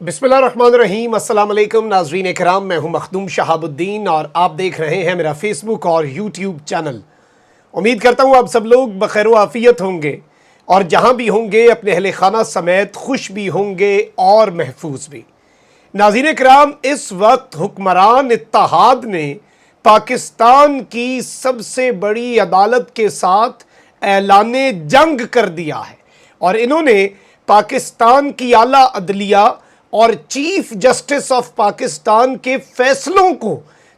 बिस्मिल्लाहिर्रहमानिर्रहीम। अस्सलाम वालेकुम नाज़रीन इकराम, मैं हूं मखदूम शहाबुद्दीन और आप देख रहे हैं मेरा फेसबुक और यूट्यूब चैनल। उम्मीद करता हूं आप सब लोग बखैर व आफियत होंगे और जहां भी होंगे अपने अहले खाना समेत खुश भी होंगे और महफूज भी। नाज़रीन इकराम, इस वक्त हुक्मरान इत्तेहाद ने पाकिस्तान की सबसे बड़ी अदालत के साथ ऐलाने जंग कर दिया है और इन्होंने पाकिस्तान की आला अदलिया और चीफ जस्टिस ऑफ पाकिस्तान के फैसलों को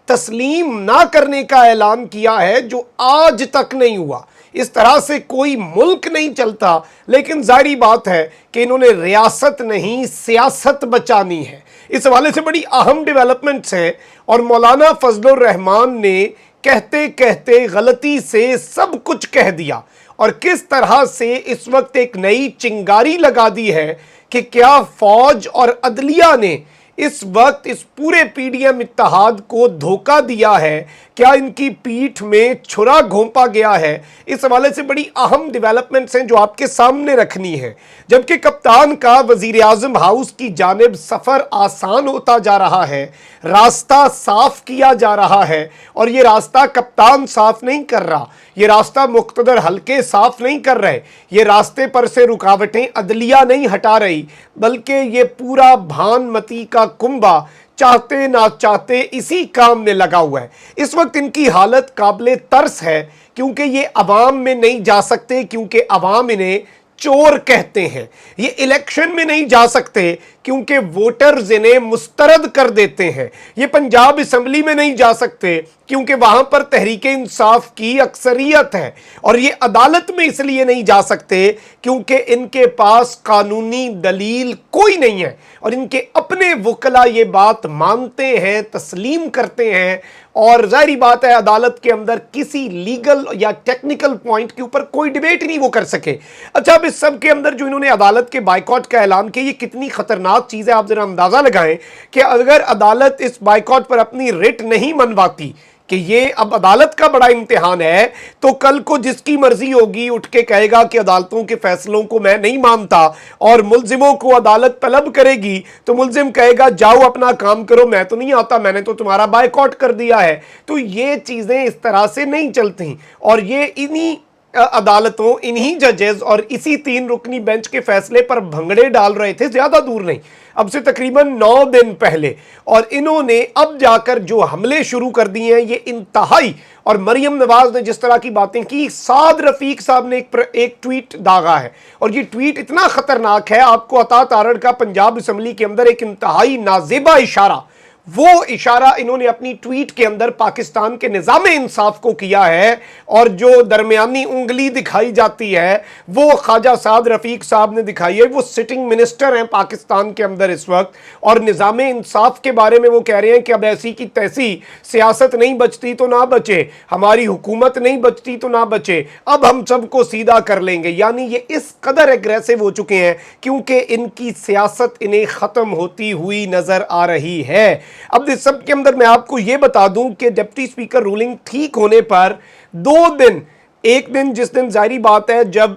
तस्लीम ना करने का ऐलान किया है, जो आज तक नहीं हुआ। इस तरह से कोई मुल्क नहीं चलता, लेकिन जाहिर बात है कि इन्होंने रियासत नहीं सियासत बचानी है। इस हवाले से बड़ी अहम डेवलपमेंट्स हैं और मौलाना फजलुर रहमान ने कहते कहते गलती से सब कुछ कह दिया और किस तरह से इस वक्त एक नई चिंगारी लगा दी है कि क्या फौज और अदलिया ने इस वक्त इस पूरे पीडीएम इत्तेहाद को धोखा दिया है, क्या इनकी पीठ में छुरा घोंपा गया है। इस हवाले से बड़ी अहम डेवलपमेंट्स हैं जो आपके सामने रखनी है। जबकि कप्तान का वजीर आजम हाउस की जानिब सफ़र आसान होता जा रहा है, रास्ता साफ किया जा रहा है और ये रास्ता कप्तान साफ नहीं कर रहा, ये रास्ता मुख्तदर हल्के साफ नहीं कर रहे, ये रास्ते पर से रुकावटें अदलिया नहीं हटा रही, बल्कि ये पूरा भानमती का कुंबा चाहते ना चाहते इसी काम में लगा हुआ है। इस वक्त इनकी हालत काबिले तरस है क्योंकि ये अवाम में नहीं जा सकते, क्योंकि अवाम इन्हें चोर कहते हैं। ये इलेक्शन में नहीं जा सकते क्योंकि वोटर्स इन्हें मुस्तरद कर देते हैं। ये पंजाब असम्बली में नहीं जा सकते क्योंकि वहां पर तहरीक इंसाफ की अक्सरियत है। और ये अदालत में इसलिए नहीं जा सकते क्योंकि इनके पास कानूनी दलील कोई नहीं है और इनके अपने वकला ये बात मानते हैं, तस्लीम करते हैं। और जाहिर बात है अदालत के अंदर किसी लीगल या टेक्निकल पॉइंट के ऊपर कोई डिबेट नहीं वो कर सके। अच्छा, अब इस सब के अंदर जो इन्होंने अदालत के बाइकॉट का ऐलान किया, ये कितनी खतरनाक चीज है। आप जरा अंदाजा लगाएं कि अगर अदालत इस बाइकॉट पर अपनी रिट नहीं मनवाती, कि ये अब अदालत का बड़ा इम्तिहान है, तो कल को जिसकी मर्जी होगी उठ के कहेगा कि अदालतों के फैसलों को मैं नहीं मानता और मुल्जिमों को अदालत तलब करेगी तो मुल्जिम कहेगा जाओ अपना काम करो, मैं तो नहीं आता, मैंने तो तुम्हारा बायकॉट कर दिया है। तो ये चीजें इस तरह से नहीं चलती और ये इन्हीं अदालतों, इन्हीं जजेस और इसी 3 रुकनी बेंच के फैसले पर भंगड़े डाल रहे थे, ज्यादा दूर नहीं, अब से तकरीबन 9 दिन पहले। और इन्होंने अब जाकर जो हमले शुरू कर दिए हैं ये इंतहाई। और मरियम नवाज ने जिस तरह की बातें की, साद रफीक साहब ने एक ट्वीट दागा है और ये ट्वीट इतना खतरनाक है। आपको अता तारड़ का पंजाब असम्बली के अंदर एक इंतहाई नाजेबा इशारा, वो इशारा इन्होंने अपनी ट्वीट के अंदर पाकिस्तान के निज़ाम इंसाफ को किया है और जो दरमियानी उंगली दिखाई जाती है वो ख्वाजा साद रफीक साहब ने दिखाई है। वो सिटिंग मिनिस्टर हैं पाकिस्तान के अंदर इस वक्त और निज़ाम इंसाफ के बारे में वो कह रहे हैं कि अब ऐसी की तैसी सियासत नहीं बचती तो ना बचे, हमारी हुकूमत नहीं बचती तो ना बचे, अब हम सबको सीधा कर लेंगे। यानी ये इस कदर एग्रेसिव हो चुके हैं क्योंकि इनकी सियासत इन्हें ख़त्म होती हुई नज़र आ रही है। अब इस सब के अंदर मैं आपको यह बता दूं कि डिप्टी स्पीकर रूलिंग ठीक होने पर 2 दिन, एक दिन जिस दिन जाहिर बात है जब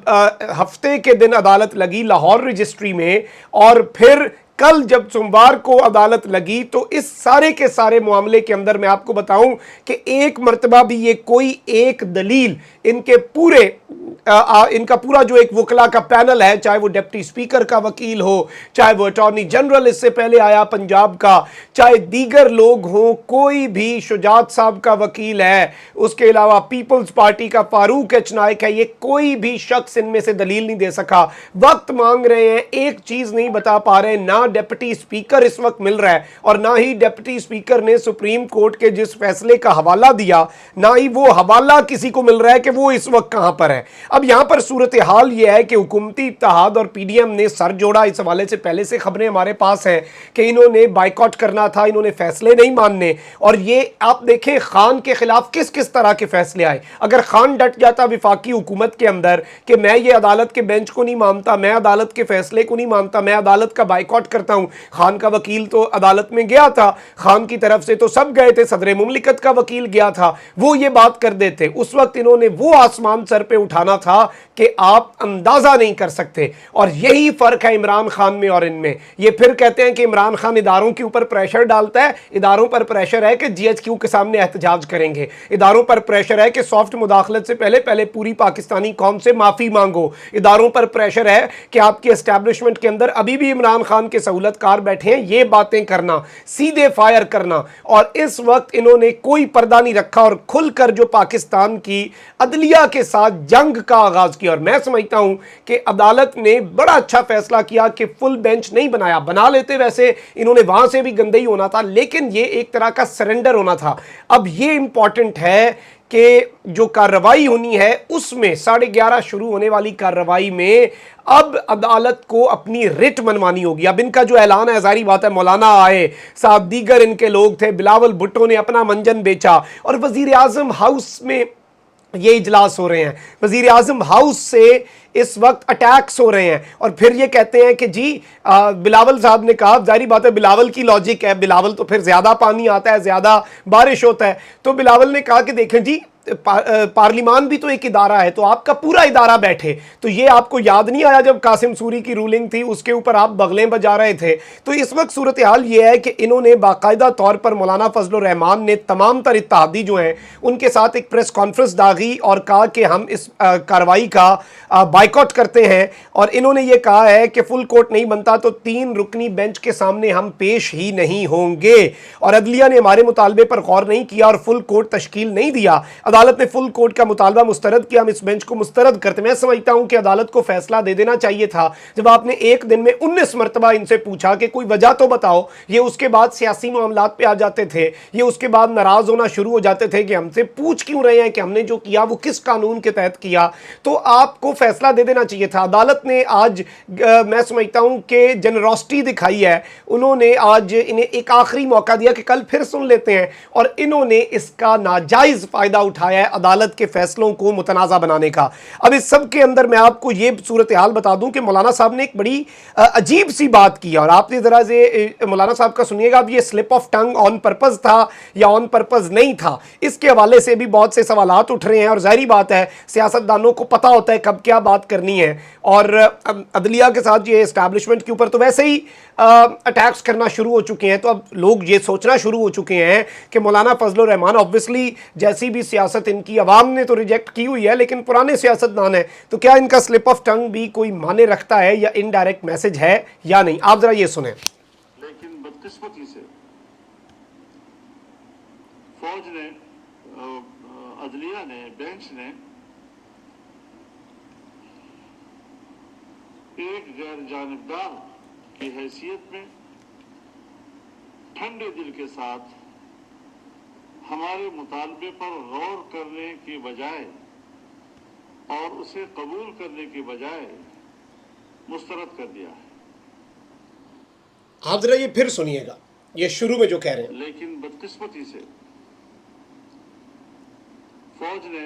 हफ्ते के दिन अदालत लगी लाहौर रजिस्ट्री में, और फिर कल जब सोमवार को अदालत लगी, तो इस सारे के सारे मामले के अंदर मैं आपको बताऊं कि एक मर्तबा भी ये कोई एक दलील इनके पूरे इनका पूरा जो एक वकला का पैनल है, चाहे वो डिप्टी स्पीकर का वकील हो, चाहे वो अटॉर्नी जनरल इससे पहले आया पंजाब का, चाहे दीगर लोग हों, कोई भी शुजात साहब का वकील है, उसके अलावा पीपल्स पार्टी का फारूक एच नाइक है, ये कोई भी शख्स इनमें से दलील नहीं दे सका। वक्त मांग रहे हैं, एक चीज नहीं बता पा रहे, ना डिप्टी स्पीकर इस वक्त मिल रहा है और ना ही डिप्टी स्पीकर ने सुप्रीम कोर्ट के जिस फैसले का हवाला दिया, ना ही वो हवाला किसी को मिल रहा है कि वो इस वक्त कहां पर है। अब यहां पर सूरत हाल यह है कि हुकूमती इत्तेहाद और पीडीएम ने सर जोड़ा। इस हवाले से पहले से खबरें हमारे पास हैं कि इन्होंने बाइकॉट करना था, इन्होंने फैसले नहीं मानने। और ये आप देखें खान के खिलाफ किस किस तरह के फैसले आए। अगर खान डट जाता विफाकी हुकूमत के अंदर कि मैं ये अदालत के बेंच को नहीं मानता, मैं अदालत के फैसले को नहीं मानता, मैं अदालत का बाइकॉट करता हूं। खान का वकील तो अदालत में गया था, खान की तरफ से तो सब गए थे, सदर मुमलिकत का वकील गया था, वो ये बात कर देते। उस वक्त इन्होंने वो आसमान सर पे उठाना होना था कि आप अंदाजा नहीं कर सकते। और यही फर्क है इमरान खान में और इनमें। ये फिर कहते हैं कि इमरान खान इदारों के ऊपर प्रेशर डालता है, इदारों पर प्रेशर है कि जीएचक्यू के सामने एहतजाज करेंगे, इदारों पर प्रेशर है कि सॉफ्ट मुदाखलत से पहले पहले पूरी पाकिस्तानी कौम से माफी मांगो, इदारों पर प्रेशर है कि आपके एस्टैब्लिशमेंट के अंदर अभी भी इमरान खान के सहूलतकार बैठे हैं, ये बातें करना, सीधे फायर करना। और इस वक्त इन्होंने कोई पर्दा नहीं रखा और खुलकर जो पाकिस्तान की अदलिया के साथ जंग का आगाज किया। और मैं समझता हूं कि अदालत ने बड़ा अच्छा फैसला किया कि फुल बेंच नहीं बनाया, बना लेते वैसे इन्होंने वहां से भी गंदे ही होना था, लेकिन ये एक तरह का सरेंडर होना था। अब ये इंपॉर्टेंट है कि जो कार्रवाई होनी है उसमें 11:30 शुरू होने वाली कार्रवाई में अब अदालत को अपनी रिट मनवानी होगी। अब इनका जो ऐलान है, जारी बात है, मौलाना आए, साथ दीगर इनके लोग थे, बिलावल भुट्टो ने अपना मंजन बेचा और वजीर आजम हाउस में ये इजलास हो रहे हैं, वजीर आजम हाउस से इस वक्त अटैक्स हो रहे हैं। और फिर ये कहते हैं कि जी बिलावल साहब ने कहा, जारी बात है बिलावल की लॉजिक है, बिलावल तो फिर ज्यादा पानी आता है, ज्यादा बारिश होता है, तो बिलावल ने कहा कि देखें जी पार्लिमान भी तो एक इदारा है, तो आपका पूरा इदारा बैठे, तो ये आपको याद नहीं आया जब कासिम सूरी की रूलिंग थी उसके ऊपर आप बगलें बजा रहे थे। तो इस वक्त सूरत हाल ये है कि इन्होंने बाकायदा तौर पर मौलाना फजल रहमान ने तमाम तर इत्तेहादी जो हैं उनके साथ एक प्रेस कॉन्फ्रेंस दागी और कहा कि हम इस कार्रवाई का बाइकआउट करते हैं। और इन्होंने ये कहा है कि फुल कोर्ट नहीं बनता तो 3 रुकनी बेंच के सामने हम पेश ही नहीं होंगे। और अदलिया ने हमारे मुतालबे पर गौर नहीं किया और फुल कोर्ट तश्कील नहीं दिया। अदालत ने फुल कोर्ट का मुतालबा मुस्तरद किया, हम इस बेंच को मुस्तरद करते। मैं समझता हूं कि अदालत को फैसला दे देना चाहिए था। जब आपने एक दिन में 19 मरतबा इनसे पूछा कि कोई वजह तो बताओ, ये उसके बाद सियासी मामलात पे आ जाते थे, ये उसके बाद नाराज होना शुरू हो जाते थे कि हमसे पूछ क्यों रहे हैं कि हमने जो किया वो किस कानून के तहत किया। तो आपको फैसला दे देना चाहिए था। अदालत ने आज मैं समझता हूं कि जनरोसिटी दिखाई है, उन्होंने आज इन्हें एक आखिरी मौका दिया कि कल फिर सुन लेते हैं, और इन्होंने इसका नाजायज फायदा उठाया है अदालत के फैसलों को मुतनाज़ा बनाने का। अब इस सब के अंदर मैं आपको ये सूरत हाल बता दूं कि मौलाना साहब ने एक बड़ी अजीब सी बात की, और आप जरा से मौलाना साहब का सुनिएगा। अब ये slip of tongue on purpose था या ऑन पर्पज नहीं था, इसके हवाले से भी बहुत से सवालात उठ रहे हैं। और जाहिर बात है सियासतदानों को पता होता है कब क्या बात करनी है, और अदलिया के साथ ये एस्टैब्लिशमेंट के ऊपर तो वैसे ही अटैक्स करना शुरू हो चुके हैं। तो अब लोग ये सोचना शुरू हो चुके हैं कि मौलाना फजल रहमान, ऑब्वियसली जैसी भी सियासत इनकी अवाम ने तो रिजेक्ट की हुई है, लेकिन पुराने सियासतदान है, तो क्या इनका स्लिप ऑफ टंग भी कोई माने रखता है या इनडायरेक्ट मैसेज है या नहीं? आप जरा ये सुने। लेकिन बदकिस्मती से फौज ने, अदलिया ने, बेंच ने एक गैर जानिबदार की हैसियत में ठंडे दिल के साथ हमारे मुतालबे पर गौर करने की बजाय और उसे कबूल करने की बजाय मुस्तरद कर दिया है। आप जरा ये फिर सुनिएगा, ये शुरू में जो कह रहे हैं। लेकिन बदकिस्मती से फौज ने,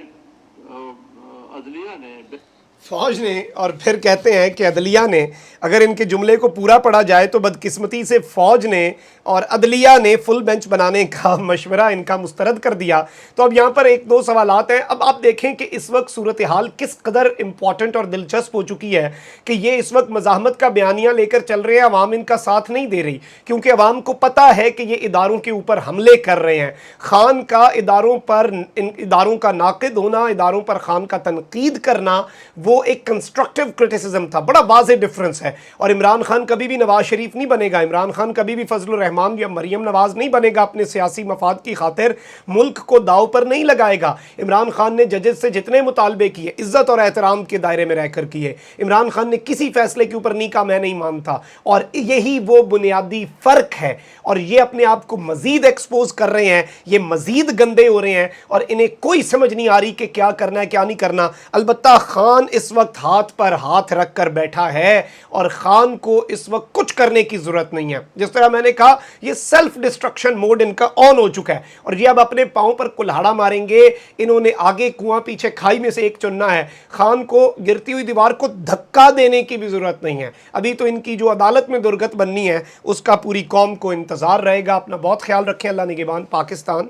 अदलिया ने, फौज ने, और फिर कहते हैं कि अदलिया ने, अगर इनके जुमले को पूरा पढ़ा जाए तो बदकिस्मती से फौज ने और अदलिया ने फुल बेंच बनाने का मशवरा इनका मुस्तरद कर दिया। तो अब यहाँ पर एक दो सवालात हैं। अब आप देखें कि इस वक्त सूरत हाल किस कदर इंपॉर्टेंट और दिलचस्प हो चुकी है कि ये इस वक्त मज़ाहमत का बयानिया लेकर चल रहे हैं, अवाम इनका साथ नहीं दे रही, क्योंकि अवाम को पता है कि ये इदारों के ऊपर हमले कर रहे हैं। खान का इदारों पर, इन इदारों का नाक़िद होना, इदारों पर खान का तनकीद करना, वो एक कंस्ट्रक्टिव क्रिटिसिज्म था। बड़ा वाज़े डिफरेंस है। और इमरान खान कभी भी नवाज शरीफ नहीं बनेगा, इमरान खान कभी भी फजल रहमान या मरियम नवाज नहीं बनेगा, अपने सियासी मफाद की खातिर मुल्क को दाव पर नहीं लगाएगा। इमरान खान ने जजेस से जितने मुतालबे किए इज्जत और एहतराम के दायरे में रहकर किए। इमरान खान ने किसी फैसले के ऊपर नहीं कहा मैं नहीं मानता, और यही वो बुनियादी फ़र्क है। और ये अपने आप को मज़ीद एक्सपोज कर रहे हैं, ये मज़ीद गंदे हो रहे हैं, और इन्हें कोई समझ नहीं आ रही कि क्या करना है क्या नहीं करना। अलबत्ता खान इस वक्त हाथ पर हाथ रख कर बैठा है, और खान को इस वक्त कुछ करने की जरूरत नहीं है। जिस तरह मैंने कहा, ये सेल्फ डिस्ट्रक्शन मोड इनका ऑन हो चुका है, और ये अब अपने पांव पर कुल्हाड़ा मारेंगे। इन्होंने आगे कुआं पीछे खाई में से एक चुनना है। खान को गिरती हुई दीवार को धक्का देने की भी जरूरत नहीं है। अभी तो इनकी जो अदालत में दुर्गत बननी है उसका पूरी कौम को इंतजार रहेगा। अपना बहुत ख्याल रखें। अल्लाह निगहबान। पाकिस्तान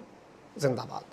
जिंदाबाद।